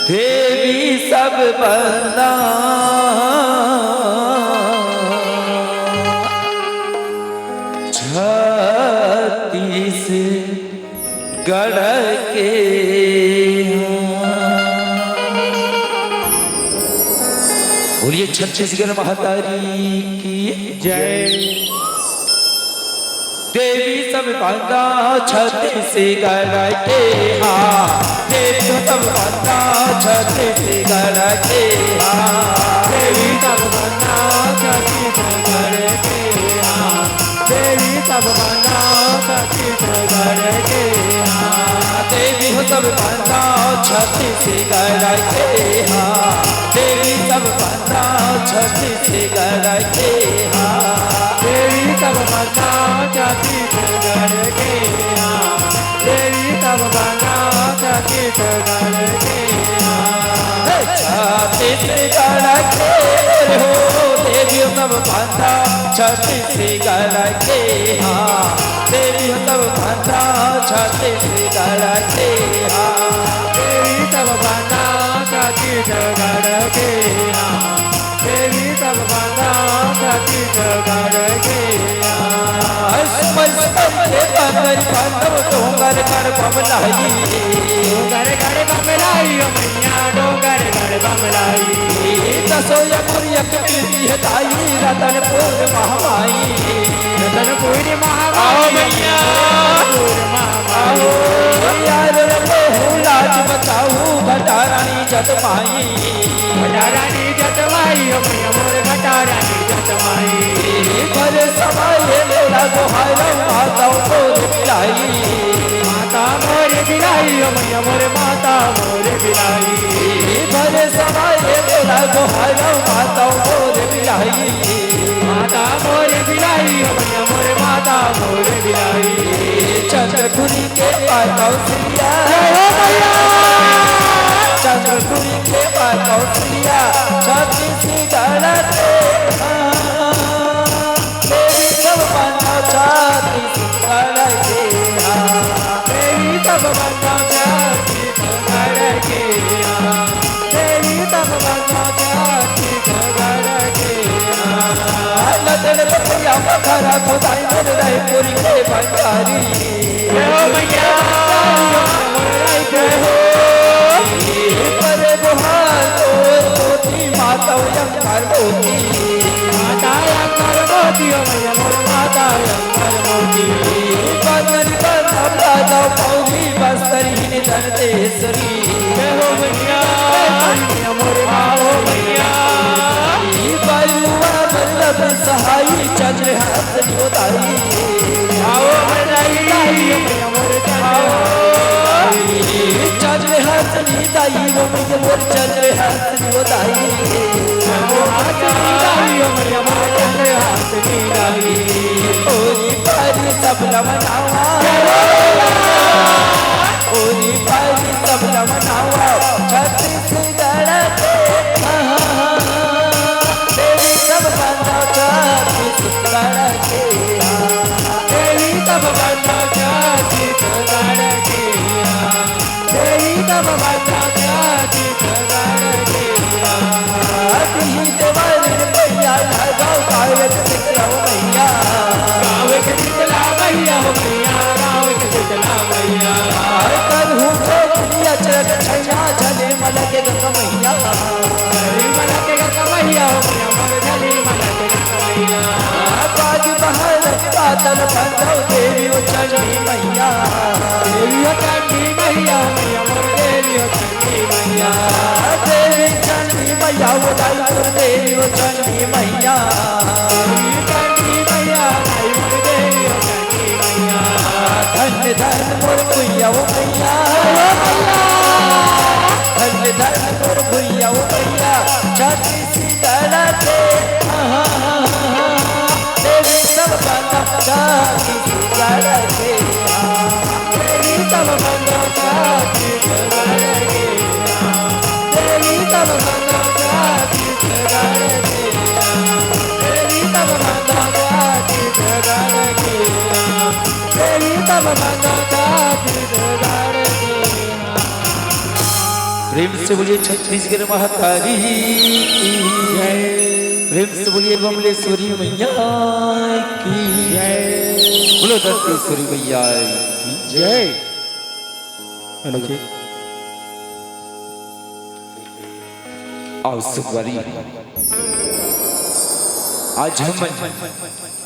देवी सब बंदा छत्तीस गढ़ के बोलिए छत्तीसगढ़ महातारी की जय। देवी सब बंदा छत्तीसगढ़ के हाँ, देवी सब बंदा छत्तीसगढ़ के हाँ, देवी सब बंदा छत्तीसगढ़ के हाँ, देवी सब बंदा छत्तीसगढ़ के हाँ, देवी हो सब बंदा छत्तीसगढ़ के हाँ, देवी सब बंदा छत्तीसगढ़ के हाँ, देवी सब बंदा छत्तीसगढ़ के हाँ, देवी सब बंदा छत्तीसगढ़ के हाँ, छत्तीसगढ़ के हो देवी हो सब बंदा छत्तीसगढ़ के हाँ, देवी हो सब बंदा छत्तीसगढ़ के हाँ, देवी सब बंदा छत्तीसगढ़ के हाँ, देवी सब बंदा छत्तीसगढ़ के डोंगर कर बमलाई डोंगर कर बमलाई मैया डोंगर कर बमलाई दसोया पुरिया कीर्ति है ताई रतनपुर महामाई रतनपुर महामाई मैया महामाई यार रे लाज बचाऊ घटारानी जतमाई घटारानी जतमाई मैया मोर घटारानी जतमाई पर समाये मेरा गोहारा माता मोर बिलाई माता मोर बिलाई मैया मोर माता मोर बिलाई पर समाये मेरा गोहारा माता मोर बिलाई माता मोर बिलाई मैया मोर माता मोर बिलाई चंद्रपुरी के पार कौशल्या चंद्रपुरी के पार कौशल्या छत्तीसगढ़ के देवी सब बंदा छत्तीसगढ़ के देवी सब बंदा छत्तीसगढ़ के देवी सब बंदा छत्तीसगढ़ के नदन बतिया मखरा खुदाई मन रहे पूरी के बंजारी मैया पर गुहार मोती माता यंकर मोती माता यंकर मोती मैया मोर माता यंकर मोती बंदन पर हमला जाओ पौरी बस्तरी निधन तेसरी मैया मोर आओ मैया बायुआ बल्लभ सहाई चंद्र हाथ जोदाई आओ बधाई मैया मोर चंद्र हाथ जोदाई वो मुझे मोर चंद्र हाथ जोदाई मैया मोर चंद्र हाथ जोदाई ओरी पारी सब रमनावा ओरी पारी सब रमनावा छत्तीसगढ़ के देवी सब बंदा छत्तीसगढ़ के देवी सब बंदा छत्तीसगढ़ के देवी सब बंदा छत्तीसगढ़ के मैया गाँव कावत शीतला मैया गाँव के शीतला मैया हो मैया गाँव के शीतला मैया करहु चौकिया चरक छैया चले मलके गंगा मैया झली मलके गंगा मैया हो मैया मोर झली मलके गंगा मैया बाज बहर बादल बंधो देवी ओ चंडी मैया देवी हो चंडी मैया हो मैया मोर देवी हो चंडी मैया देवी चंडी मैया वो दाईपुर देवी ओ चंडी मैया देवी चंडी मैया दाईपुर देवी हो चंडी मैया धन्य धन्य मोर भैया वो मैया धन्य धन्य मोर भैया वो मैया छत्तीसगढ़ के देवी सब बंदा छत्तीसगढ़ के देवी सब बंदा छत्तीसगढ़ के देवी सब बंदा छत्तीसगढ़ के देवी सब बंदा छत्तीसगढ़ के देवी सब बंदा छत्तीसगढ़ के प्रेम से बोलिए छत्तीसगढ़ महातारी की जय प्रेम से बोलिए बमलेश्वरी मैया की जय बोलो दत्तेश्वरी मैया की जय आओ सुखवारी आज हम